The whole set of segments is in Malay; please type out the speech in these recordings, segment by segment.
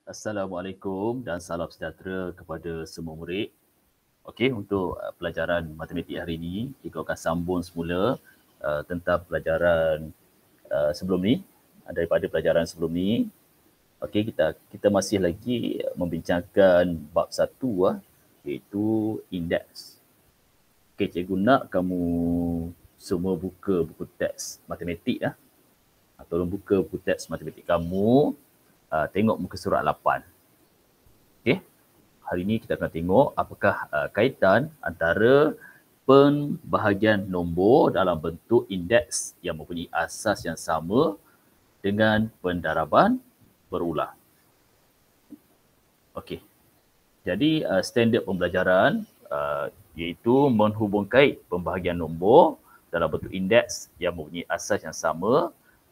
Assalamualaikum dan salam sejahtera kepada semua murid. Okey, untuk pelajaran matematik hari ini, kita akan sambung semula tentang pelajaran sebelum ni, daripada pelajaran sebelum ni. Okey, kita masih lagi membincangkan bab 1 iaitu indeks. Okey, cikgu nak kamu semua buka buku teks matematik Tolong buka buku teks matematik kamu, tengok muka surat 8. Okey. Hari ini kita akan tengok apakah kaitan antara pembahagian nombor dalam bentuk indeks yang mempunyai asas yang sama dengan pendaraban berulang. Okey. Jadi standard pembelajaran iaitu menghubung kait pembahagian nombor dalam bentuk indeks yang mempunyai asas yang sama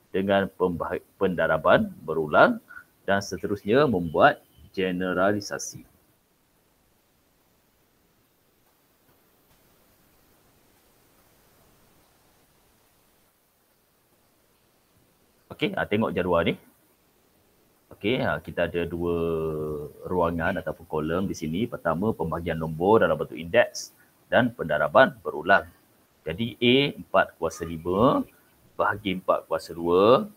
dengan pendaraban berulang dan seterusnya membuat generalisasi. Okey, tengok jadual ni. Okey, kita ada dua ruangan ataupun kolom di sini. Pertama, pembahagian nombor dalam bentuk indeks dan pendaraban berulang. Jadi A 4 kuasa 5 bahagi 4 kuasa 2.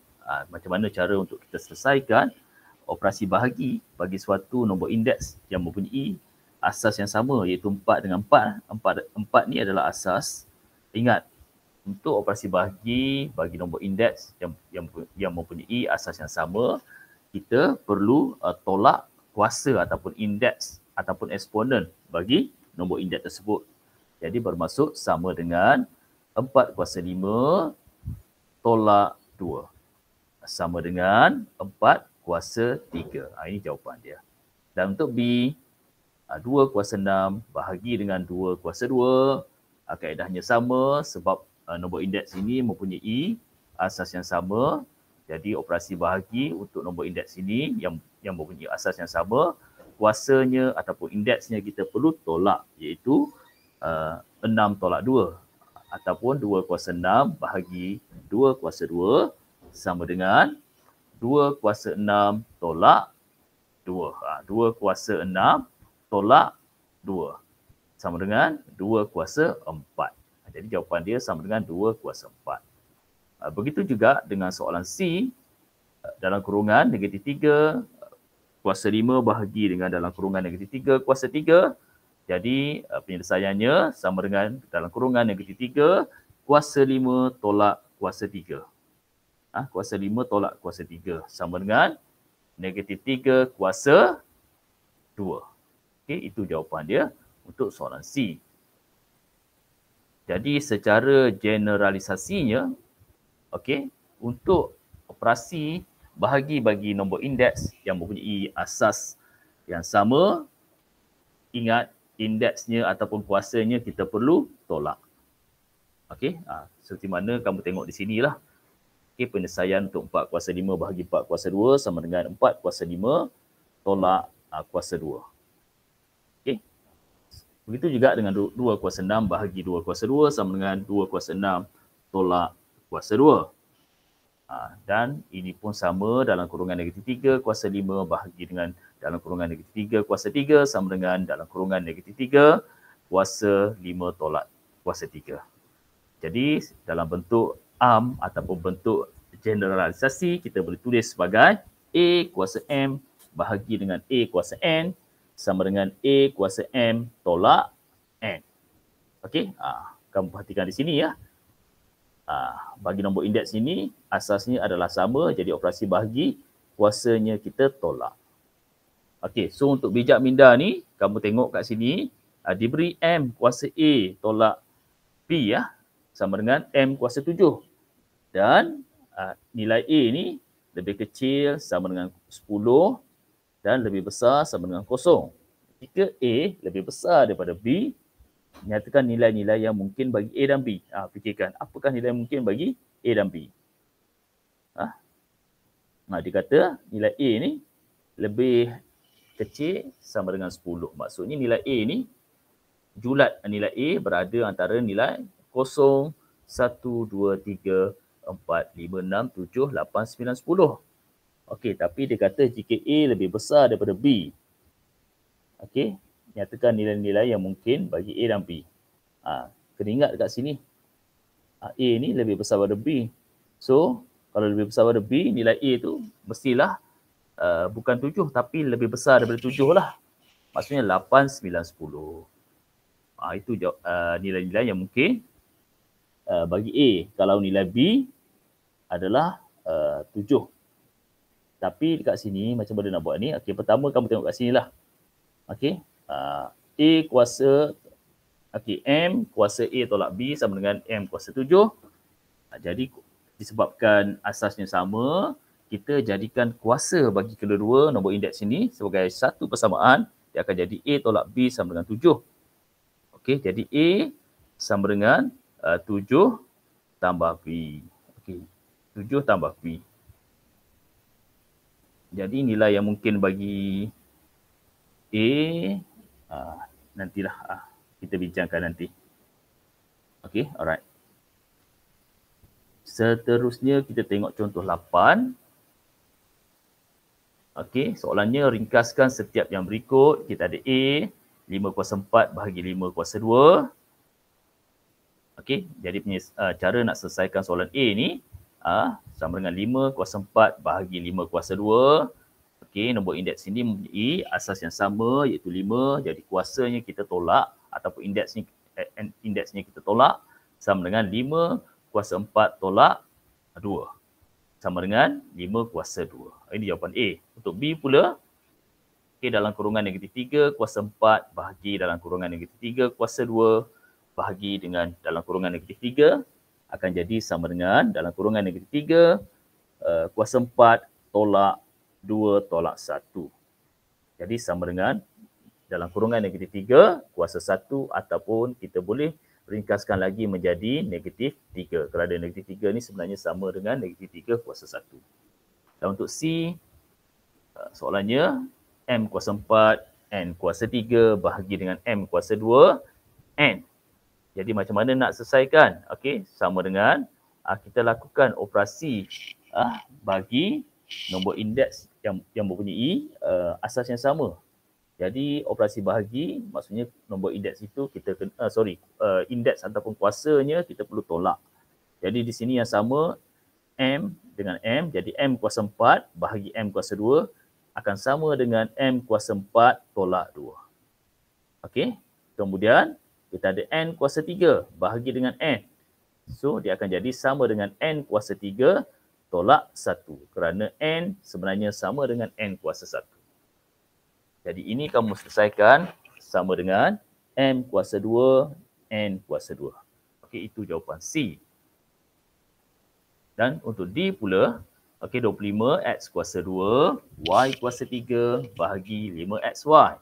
Macam mana cara untuk kita selesaikan operasi bahagi bagi suatu nombor indeks yang mempunyai asas yang sama iaitu 4 dengan 4. 4 ni adalah asas. Ingat, untuk operasi bahagi bagi nombor indeks yang mempunyai asas yang sama, kita perlu tolak kuasa ataupun indeks ataupun eksponen bagi nombor indeks tersebut. Jadi bermaksud sama dengan 4 kuasa 5 tolak 2. Sama dengan 4 kuasa 3. Ini jawapan dia. Dan untuk B, 2 kuasa 6 bahagi dengan 2 kuasa 2. Kaedahnya sama sebab nombor indeks ini mempunyai asas yang sama. Jadi operasi bahagi untuk nombor indeks ini yang mempunyai asas yang sama, kuasanya ataupun indeksnya kita perlu tolak iaitu 6 tolak 2 ataupun 2 kuasa 6 bahagi 2 kuasa 2 sama dengan 2 kuasa 6 tolak 2. 2 kuasa 6 tolak 2 sama dengan 2 kuasa 4. Jadi jawapan dia sama dengan 2 kuasa 4. Begitu juga dengan soalan C, dalam kurungan negatif 3 kuasa 5 bahagi dengan dalam kurungan negatif 3 kuasa 3. Jadi penyelesaiannya sama dengan dalam kurungan negatif 3 kuasa 5 tolak kuasa 3. Kuasa 5 tolak kuasa 3 sama dengan negatif 3 kuasa 2. Okey, itu jawapan dia untuk soalan C. Jadi secara generalisasinya, okey, untuk operasi bahagi bagi nombor indeks yang mempunyai asas yang sama, ingat indeksnya ataupun kuasanya kita perlu tolak. Okey, seperti mana kamu tengok di sinilah. Okey, penyelesaian untuk 4 kuasa 5 bahagi 4 kuasa 2 sama dengan 4 kuasa 5 tolak kuasa 2. Okey. Begitu juga dengan 2 kuasa 6 bahagi 2 kuasa 2 sama dengan 2 kuasa 6 tolak kuasa 2. Dan ini pun sama dalam kurungan negatif 3 kuasa 5 bahagi dengan dalam kurungan negatif 3 kuasa 3 sama dengan dalam kurungan negatif 3 kuasa 5 tolak kuasa 3. Jadi dalam bentuk ataupun bentuk generalisasi kita boleh tulis sebagai A kuasa M bahagi dengan A kuasa N sama dengan A kuasa M tolak N. Okey, kamu perhatikan di sini ya. Bagi nombor indeks ini, asasnya adalah sama, jadi operasi bahagi, kuasanya kita tolak. Okey, so untuk bijak minda ni, kamu tengok kat sini, diberi M kuasa A tolak B sama dengan M kuasa 7. Dan nilai A ni lebih kecil sama dengan 10 dan lebih besar sama dengan 0. Jika A lebih besar daripada B, nyatakan nilai-nilai yang mungkin bagi A dan B. Fikirkan, apakah nilai mungkin bagi A dan B? Dia kata nilai A ni lebih kecil sama dengan 10. Maksudnya nilai A ni, julat nilai A berada antara nilai 0, 1, 2, 3, 4, 5, 6, 7, 8, 9, 10. Okey, tapi dia kata jika A lebih besar daripada B. Okey, nyatakan nilai-nilai yang mungkin bagi A dan B. Kena ingat dekat sini. A ni lebih besar daripada B. So, kalau lebih besar daripada B, nilai A tu mestilah bukan 7 tapi lebih besar daripada 7 lah. Maksudnya 8, 9, 10. Itu nilai-nilai yang mungkin bagi A. Kalau nilai B adalah 7. Tapi dekat sini macam mana nak buat ni? Okey, pertama kamu tengok kat sini lah. Okey, A kuasa, okey, M kuasa A tolak B sama dengan M kuasa 7. Jadi disebabkan asasnya sama, kita jadikan kuasa bagi kedua-dua nombor indeks ini sebagai satu persamaan. Dia akan jadi A tolak B sama dengan 7. Okey, jadi A sama dengan 7 tambah B. Okey, 7 tambah B. Jadi nilai yang mungkin bagi A, nantilah kita bincangkan nanti. Okey, alright. Seterusnya kita tengok contoh 8. Okey, soalannya ringkaskan setiap yang berikut. Kita ada A, 5 kuasa 4 bahagi 5 kuasa 2. Okey, jadi cara nak selesaikan soalan A ni sama dengan 5 kuasa 4 bahagi 5 kuasa 2. Okey, nombor indeks ini mempunyai asas yang sama iaitu 5. Jadi kuasanya kita tolak ataupun indeksnya kita tolak sama dengan 5 kuasa 4 tolak 2. Sama dengan 5 kuasa 2. Ini jawapan A. Untuk B pula, okey, dalam kurungan negatif 3 kuasa 4 bahagi dalam kurungan negatif 3 kuasa 2 bahagi dengan dalam kurungan negatif 3 akan jadi sama dengan dalam kurungan negatif 3 kuasa 4 tolak 2 tolak 1. Jadi sama dengan dalam kurungan negatif 3 kuasa 1 ataupun kita boleh ringkaskan lagi menjadi negatif 3. Kerana negatif 3 ni sebenarnya sama dengan negatif 3 kuasa 1. Dan untuk C, soalannya M kuasa 4, N kuasa 3 bahagi dengan M kuasa 2, N. Jadi macam mana nak selesaikan? Okey, sama dengan kita lakukan operasi bagi nombor indeks yang mempunyai asas yang sama. Jadi operasi bahagi maksudnya nombor indeks itu kita indeks ataupun kuasanya kita perlu tolak. Jadi di sini yang sama M dengan M, jadi M kuasa 4 bahagi M kuasa 2 akan sama dengan M kuasa 4 tolak 2. Okey, kemudian kita ada N kuasa 3 bahagi dengan N. So, dia akan jadi sama dengan N kuasa 3 tolak 1. Kerana N sebenarnya sama dengan N kuasa 1. Jadi, ini kamu selesaikan sama dengan M kuasa 2, N kuasa 2. Okey, itu jawapan C. Dan untuk D pula, okey, 25 X kuasa 2, Y kuasa 3 bahagi 5XY.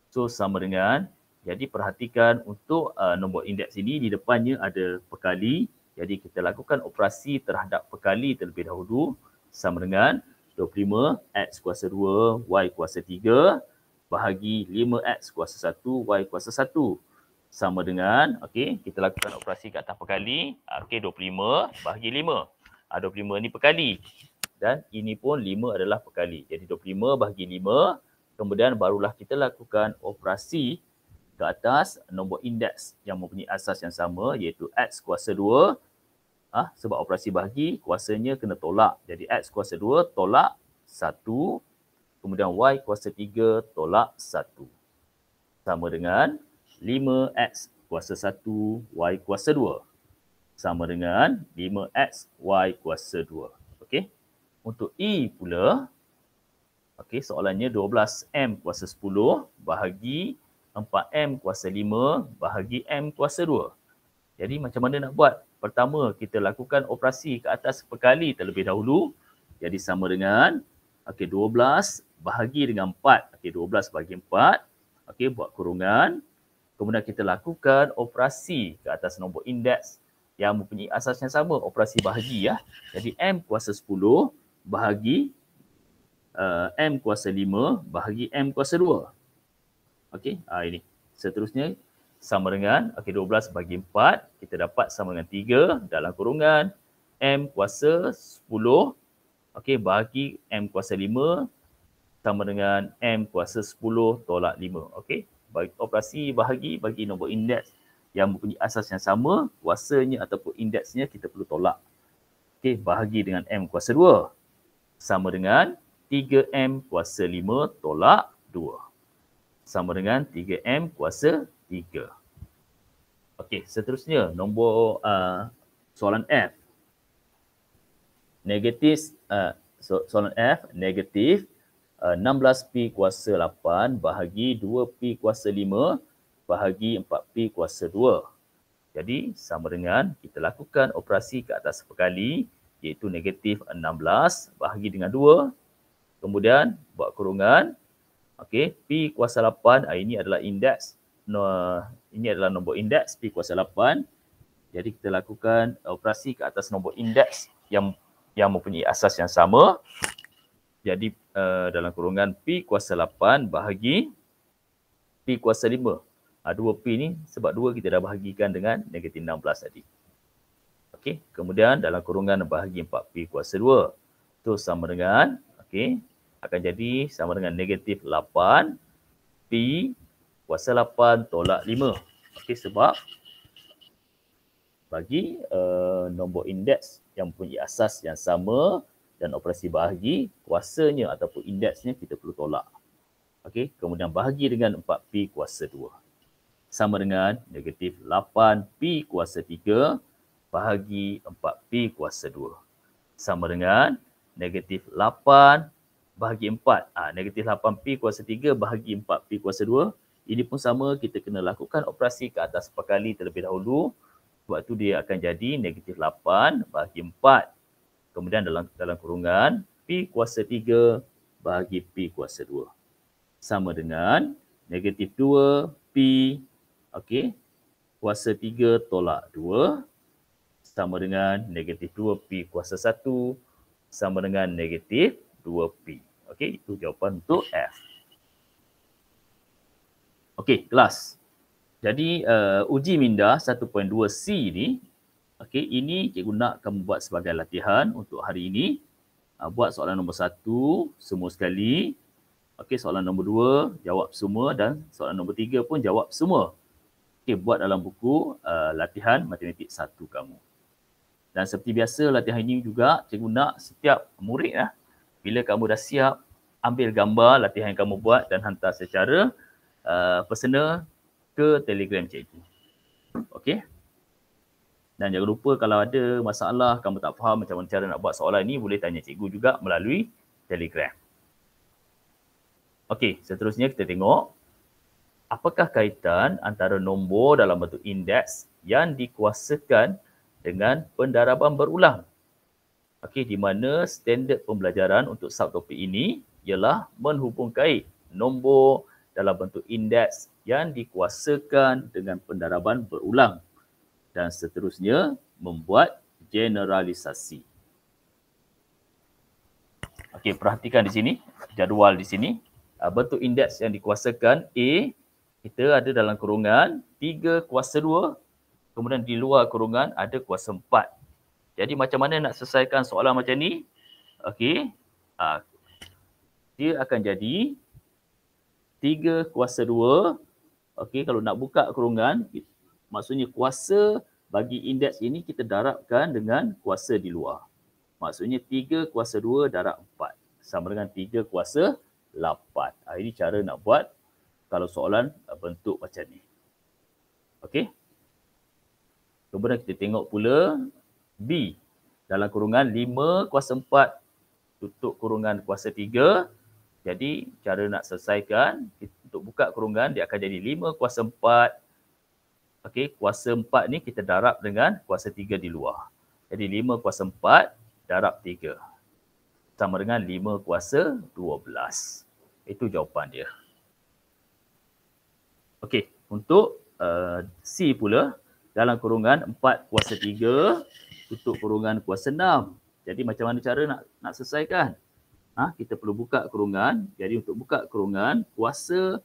So, sama dengan, jadi perhatikan untuk nombor indeks ini di depannya ada perkali. Jadi kita lakukan operasi terhadap perkali terlebih dahulu sama dengan 25 X kuasa 2 Y kuasa 3 bahagi 5X kuasa 1 Y kuasa 1. Sama dengan, okey, kita lakukan operasi ke atas perkali. Okey, 25 bahagi 5. 25 ni perkali. Dan ini pun 5 adalah perkali. Jadi 25 bahagi 5. Kemudian barulah kita lakukan operasi ke atas nombor indeks yang mempunyai asas yang sama iaitu X kuasa 2. Sebab operasi bahagi kuasanya kena tolak. Jadi X kuasa 2 tolak 1. Kemudian Y kuasa 3 tolak 1. Sama dengan 5X kuasa 1 Y kuasa 2. Sama dengan 5X Y kuasa 2. Okey. Untuk E pula, okey, soalannya 12M kuasa 10 bahagi 4M kuasa 5 bahagi M kuasa 2. Jadi macam mana nak buat? Pertama, kita lakukan operasi ke atas perkali terlebih dahulu. Jadi sama dengan, okey, 12 bahagi dengan 4. Okey, 12 bahagi 4. Okey, buat kurungan. Kemudian kita lakukan operasi ke atas nombor indeks yang mempunyai asas yang sama. Operasi bahagi ya. Jadi M kuasa 10 bahagi M kuasa 5 bahagi M kuasa 2. Okey, ini. Seterusnya sama dengan 12 bagi 4, kita dapat sama dengan 3 dalam kurungan M kuasa 10 Okey, bahagi M kuasa 5 sama dengan M kuasa 10 tolak 5. Okey, bagi operasi bahagi bagi nombor indeks yang mempunyai asas yang sama, kuasanya ataupun indeksnya kita perlu tolak. Okey, bahagi dengan M kuasa 2 sama dengan 3M kuasa 5 tolak 2. Sama dengan 3M kuasa 3. Okey, seterusnya nombor soalan F. Negatif soalan F, negatif 16P kuasa 8 bahagi 2P kuasa 5 bahagi 4P kuasa 2. Jadi sama dengan kita lakukan operasi ke atas perkali iaitu negatif 16 bahagi dengan 2. Kemudian buat kurungan. Okey, P kuasa 8 ini adalah indeks. Ini adalah nombor indeks P kuasa 8. Jadi kita lakukan operasi ke atas nombor indeks yang mempunyai asas yang sama. Jadi dalam kurungan P kuasa 8 bahagi P kuasa 5. 2P ni sebab 2 kita dah bahagikan dengan negatif 16 tadi. Okey, kemudian dalam kurungan bahagi 4P kuasa 2. Itu sama dengan, okey, akan jadi sama dengan negatif 8 P kuasa 8 tolak 5. Okey, sebab bagi nombor indeks yang mempunyai asas yang sama dan operasi bahagi, kuasanya ataupun indeksnya kita perlu tolak. Okey, kemudian bahagi dengan 4P kuasa 2. Sama dengan negatif 8P kuasa 3 bahagi 4P kuasa 2. Sama dengan negatif 8 bahagi 4. Negatif 8P kuasa 3 bahagi 4P kuasa 2. Ini pun sama, kita kena lakukan operasi ke atas perkali terlebih dahulu. Sebab itu dia akan jadi negatif 8 bahagi 4. Kemudian dalam kurungan P kuasa 3 bahagi P kuasa 2. Sama dengan negatif 2P, okey, kuasa 3 tolak 2 sama dengan negatif 2P kuasa 1 sama dengan negatif 2P. Okey, itu jawapan untuk F. Okey, kelas. Jadi uji minda 1.2C ni, okey, ini cikgu nak akan buat sebagai latihan untuk hari ini. Buat soalan nombor 1 semua sekali. Okey, soalan nombor 2 jawab semua dan soalan nombor 3 pun jawab semua. Okey, buat dalam buku latihan matematik 1 kamu. Dan seperti biasa latihan ini juga cikgu nak setiap murid bila kamu dah siap, ambil gambar latihan yang kamu buat dan hantar secara personal ke Telegram cikgu. Okey. Dan jangan lupa kalau ada masalah, kamu tak faham macam mana cara nak buat soalan ni, boleh tanya cikgu juga melalui Telegram. Okey, seterusnya kita tengok apakah kaitan antara nombor dalam bentuk indeks yang dikuasakan dengan pendaraban berulang. Okey, di mana standard pembelajaran untuk subtopik ini ialah menghubung kait nombor dalam bentuk indeks yang dikuasakan dengan pendaraban berulang dan seterusnya membuat generalisasi. Okey, perhatikan di sini, jadual di sini. Bentuk indeks yang dikuasakan A, kita ada dalam kurungan 3 kuasa 2, kemudian di luar kurungan ada kuasa 4. Jadi macam mana nak selesaikan soalan macam ni? Okey, dia akan jadi 3 kuasa 2. Okey, kalau nak buka kurungan, maksudnya kuasa bagi indeks ini kita darabkan dengan kuasa di luar. Maksudnya 3 kuasa 2 darab 4 sama dengan 3 kuasa 8. Ini cara nak buat kalau soalan bentuk macam ni. Okey. Kemudian kita tengok pula B. Dalam kurungan 5 kuasa 4 tutup kurungan kuasa 3. Jadi cara nak selesaikan, untuk buka kurungan dia akan jadi 5 kuasa 4. Okey, kuasa 4 ni kita darab dengan kuasa 3 di luar. Jadi 5 kuasa 4 darab 3. Sama dengan 5 kuasa 12. Itu jawapan dia. Okey, untuk C pula, dalam kurungan 4 kuasa 3 tutup kurungan kuasa 6. Jadi macam mana cara nak selesaikan? Kita perlu buka kurungan. Jadi untuk buka kurungan, kuasa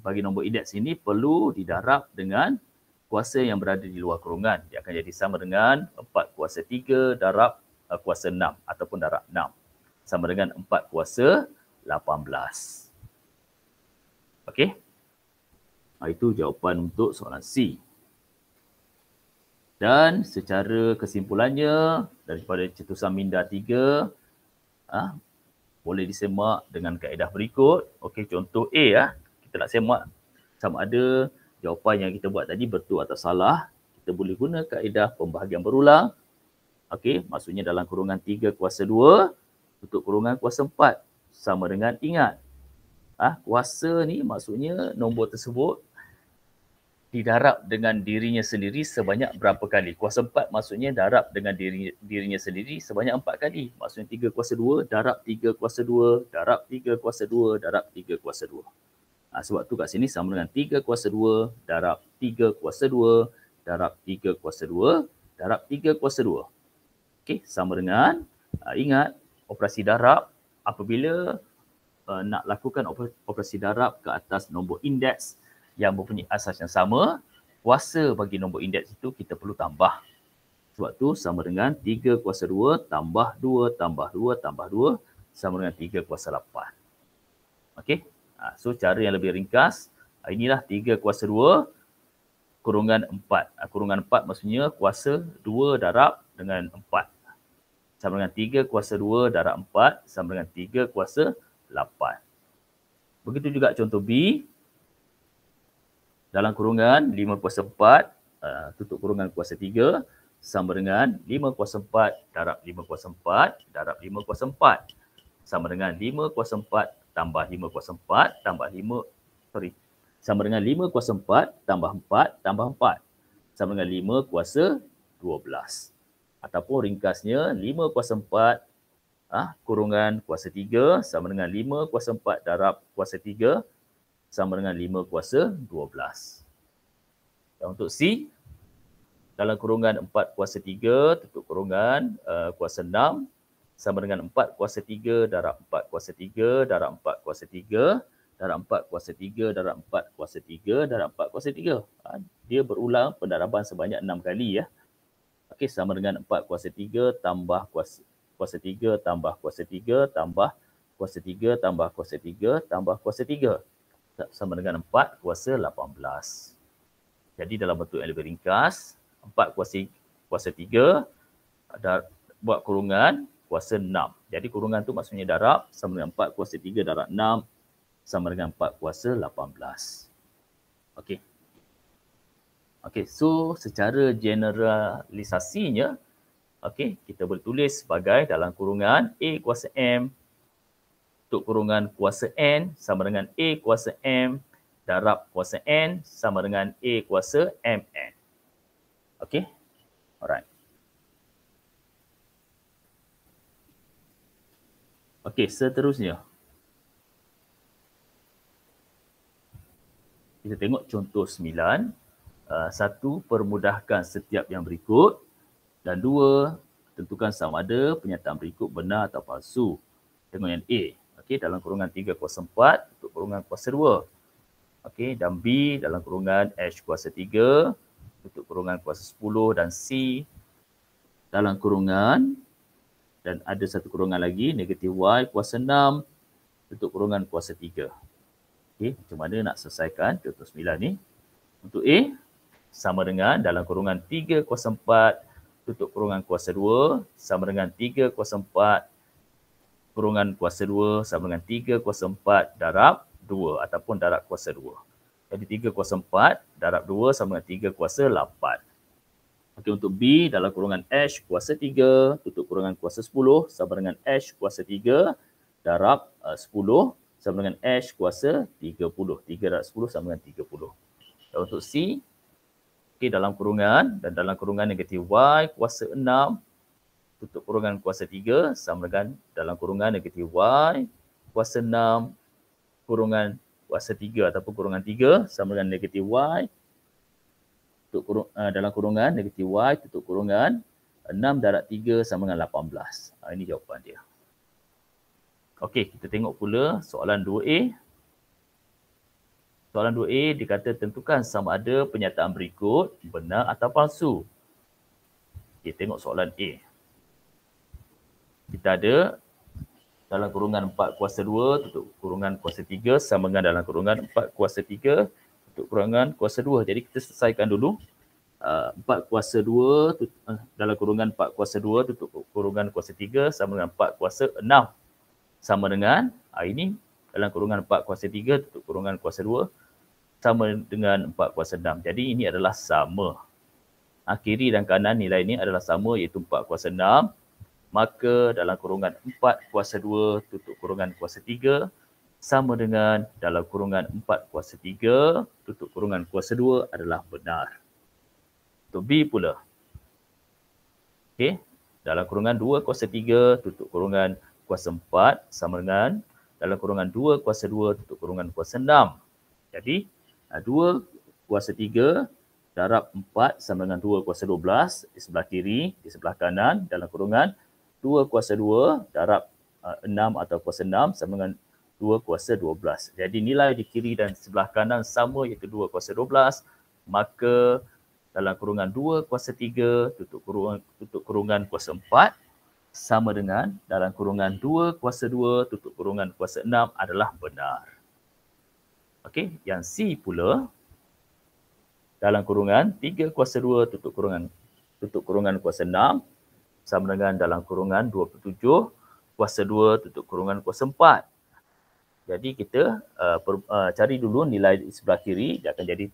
bagi nombor indeks ini perlu didarab dengan kuasa yang berada di luar kurungan. Dia akan jadi sama dengan 4 kuasa 3 darab kuasa 6 ataupun darab 6. Sama dengan 4 kuasa 18. Okey. Itu jawapan untuk soalan C. Dan secara kesimpulannya daripada cetusan minda 3 boleh disemak dengan kaedah berikut. Okey, contoh A kita nak semak sama ada jawapan yang kita buat tadi betul atau salah. Kita boleh guna kaedah pembahagian berulang. Okey, maksudnya dalam kurungan 3 kuasa 2 tutup kurungan kuasa 4 sama dengan ingat. Kuasa ni maksudnya nombor tersebut didarab dengan dirinya sendiri sebanyak berapa kali. Kuasa 4 maksudnya darab dengan dirinya sendiri sebanyak 4 kali. Maksudnya 3 kuasa 2 darab 3 kuasa 2 darab 3 kuasa 2 darab 3 kuasa 2. Sebab tu kat sini sama dengan 3 kuasa 2 darab 3 kuasa 2 darab 3 kuasa 2 darab 3 kuasa 2. Okey, sama dengan ingat operasi darab apabila nak lakukan operasi darab ke atas nombor indeks yang mempunyai asas yang sama, kuasa bagi nombor indeks itu kita perlu tambah. Sebab tu sama dengan 3 kuasa 2 tambah 2 tambah 2 tambah 2 sama dengan 3 kuasa 8. Okey. So cara yang lebih ringkas, inilah 3 kuasa 2 kurungan 4. Kurungan 4 maksudnya kuasa 2 darab dengan 4. Sama dengan 3 kuasa 2 darab 4 sama dengan 3 kuasa 8. Begitu juga contoh B. Dalam kurungan 5 kuasa 4 tutup kurungan kuasa 3 sama dengan 5 kuasa 4 darab 5 kuasa 4 darab 5 kuasa 4 sama dengan 5 kuasa 4 tambah 5 kuasa 4 tambah 5 sama dengan 5 kuasa 4 tambah 4 tambah 4 sama dengan 5 kuasa 12. Ataupun ringkasnya 5 kuasa 4 kurungan kuasa 3 sama dengan 5 kuasa 4 darab kuasa 3 sama dengan 5 kuasa 12. Dan untuk C, dalam kurungan 4 kuasa 3 tutup kurungan kuasa 6 sama dengan 4 kuasa 3 darab 4 kuasa 3 darab 4 kuasa 3 darab 4 kuasa 3 darab 4 kuasa 3 darab 4 kuasa 3. Dia berulang pendaraban sebanyak 6 kali ya. Okey, sama dengan 4 kuasa 3 tambah kuasa 3 tambah kuasa 3 tambah kuasa 3 tambah kuasa 3 tambah kuasa 3 sama dengan 4 kuasa 18. Jadi dalam bentuk yang lebih ringkas, 4 kuasa 3 buat kurungan kuasa 6. Jadi kurungan tu maksudnya darab sama dengan 4 kuasa 3 darab 6 sama dengan 4 kuasa 18. Okey. Okey, so secara generalisasinya, okey, kita boleh tulis sebagai dalam kurungan A kuasa M untuk kurungan kuasa N sama dengan A kuasa M darab kuasa N sama dengan A kuasa MN. Okey? Alright. Okey, seterusnya. Kita tengok contoh 9. 1. Permudahkan setiap yang berikut. Dan 2. Tentukan sama ada pernyataan berikut benar atau palsu. Tengok yang A. Okey, dalam kurungan 3 kuasa 4 untuk kurungan kuasa 2. Okey, dan B dalam kurungan H kuasa 3 untuk kurungan kuasa 10 dan C dalam kurungan dan ada satu kurungan lagi negatif Y kuasa 6 untuk kurungan kuasa 3. Okey, macam mana nak selesaikan contoh 9 ni? Untuk A sama dengan dalam kurungan 3 kuasa 4 tutup kurungan kuasa 2 sama dengan 3 kuasa 4 kurungan kuasa 2 sama dengan 3 kuasa 4 darab 2 ataupun darab kuasa 2. Jadi 3 kuasa 4 darab 2 sama dengan 3 kuasa 8. Okey, untuk B dalam kurungan H kuasa 3 tutup kurungan kuasa 10 sama dengan H kuasa 3 darab 10 sama dengan H kuasa 30. 3 darab 10 sama dengan 30. Dan untuk C, okey, dalam kurungan dan dalam kurungan negatif Y kuasa 6 tutup kurungan kuasa 3 sama dengan dalam kurungan negatif Y kuasa 6 kurungan kuasa 3 ataupun kurungan 3 sama dengan negatif Y dalam kurungan negatif Y tutup kurungan 6 darab 3 sama dengan 18. Ini jawapan dia. Okey, kita tengok pula soalan 2A. Soalan 2A dikata tentukan sama ada pernyataan berikut benar atau palsu. Okey, tengok soalan A. kita ada dalam kurungan 4 kuasa 2 tutup kurungan kuasa 3 sama dengan dalam kurungan 4 kuasa 3 tutup kurungan kuasa 2. Jadi kita selesaikan dulu 4 kuasa 2 dalam kurungan 4 kuasa 2 tutup kurungan kuasa 3 sama dengan 4 kuasa 6 sama dengan ini dalam kurungan 4 kuasa 3 tutup kurungan kuasa 2 sama dengan 4 kuasa 6. Jadi ini adalah sama. Kiri dan kanan nilai ini adalah sama iaitu 4 kuasa 6. Maka dalam kurungan 4 kuasa 2 tutup kurungan kuasa 3 sama dengan dalam kurungan 4 kuasa 3 tutup kurungan kuasa 2 adalah benar. Untuk B pula. Okey, dalam kurungan 2 kuasa 3 tutup kurungan kuasa 4 sama dengan dalam kurungan 2 kuasa 2 tutup kurungan kuasa 6. Jadi 2 kuasa 3 darab 4 sama dengan 2 kuasa 12 di sebelah kiri, di sebelah kanan dalam kurungan 2 kuasa 2 darab 6 atau kuasa 6 sama dengan 2 kuasa 12. Jadi nilai di kiri dan sebelah kanan sama iaitu 2 kuasa 12. Maka dalam kurungan 2 kuasa 3 tutup kurungan kuasa 4 sama dengan dalam kurungan 2 kuasa 2 tutup kurungan kuasa 6 adalah benar. Okey, yang C pula dalam kurungan 3 kuasa 2 tutup kurungan kuasa 6 sama dengan dalam kurungan 27 kuasa 2 tutup kurungan kuasa 4. Jadi kita cari dulu nilai di sebelah kiri. Dia akan jadi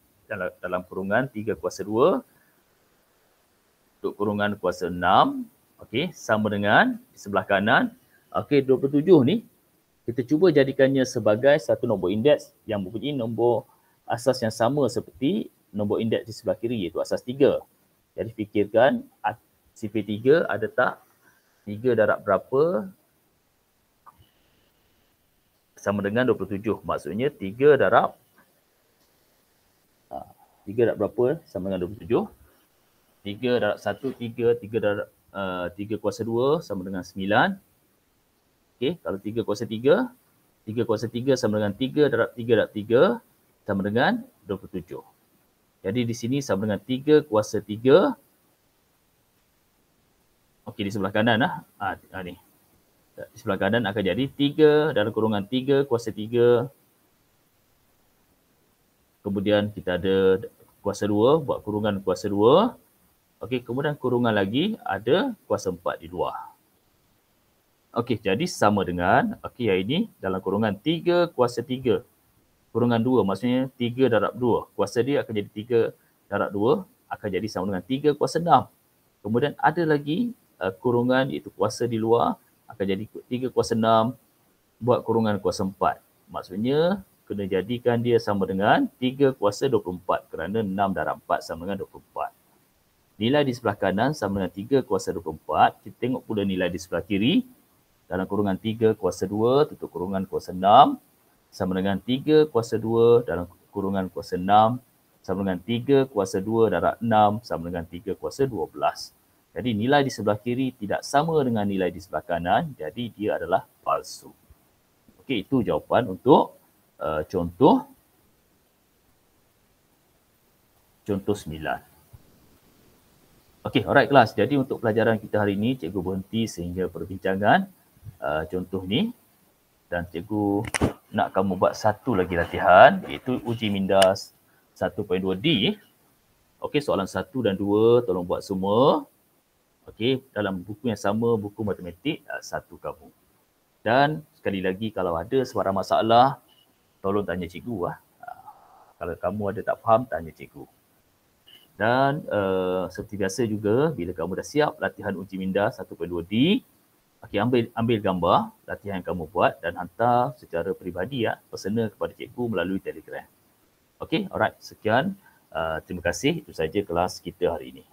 dalam kurungan 3 kuasa 2 tutup kurungan kuasa 6. Okey, sama dengan di sebelah kanan. Okey, 27 ni kita cuba jadikannya sebagai satu nombor indeks yang mempunyai nombor asas yang sama seperti nombor indeks di sebelah kiri iaitu asas 3. Jadi fikirkan CP3 ada tak 3 darab berapa sama dengan 27. Maksudnya 3 darab berapa sama dengan 27. 3 darab 1, 3. 3 darab 3 kuasa 2 sama dengan 9. Okey, kalau 3 kuasa 3. 3 kuasa 3 sama dengan 3 darab 3 sama dengan 27. Jadi di sini sama dengan 3 kuasa 3. Okey, di sebelah kanan ni. Di sebelah kanan akan jadi 3 dalam kurungan 3 kuasa 3. Kemudian kita ada kuasa 2 buat kurungan kuasa 2. Okey, kemudian kurungan lagi ada kuasa 4 di luar. Okey, jadi sama dengan yang ini dalam kurungan 3 kuasa 3. Kurungan 2 maksudnya 3 darab 2. Kuasa dia akan jadi 3 darab 2 akan jadi sama dengan 3 kuasa 6. Kemudian ada lagi kurungan iaitu kuasa di luar akan jadi 3 kuasa 6 buat kurungan kuasa 4. Maksudnya kena jadikan dia sama dengan 3 kuasa 24 kerana 6 darab 4 sama dengan 24. Nilai di sebelah kanan sama dengan 3 kuasa 24. Kita tengok pula nilai di sebelah kiri. Dalam kurungan 3 kuasa 2 tutup kurungan kuasa 6 sama dengan 3 kuasa 2 dalam kurungan kuasa 6 sama dengan 3 kuasa 2 darab 6 sama dengan 3 kuasa 12. Jadi nilai di sebelah kiri tidak sama dengan nilai di sebelah kanan. Jadi dia adalah palsu. Okey, itu jawapan untuk contoh 9. Okey, alright kelas. Jadi untuk pelajaran kita hari ini, cikgu berhenti sehingga perbincangan contoh ni. Dan cikgu nak kamu buat satu lagi latihan iaitu uji minda 1.2D. Okey, soalan 1 dan 2 tolong buat semua. Okey, dalam buku yang sama, buku matematik 1 kamu. Dan sekali lagi kalau ada sebarang masalah, tolong tanya cikgu lah. Kalau kamu ada tak faham, tanya cikgu. Dan seperti biasa juga, bila kamu dah siap latihan uji minda 1.2D, okey, ambil gambar latihan yang kamu buat dan hantar secara peribadi personal kepada cikgu melalui Telegram. Okey, alright. Sekian. Terima kasih. Itu saja kelas kita hari ini.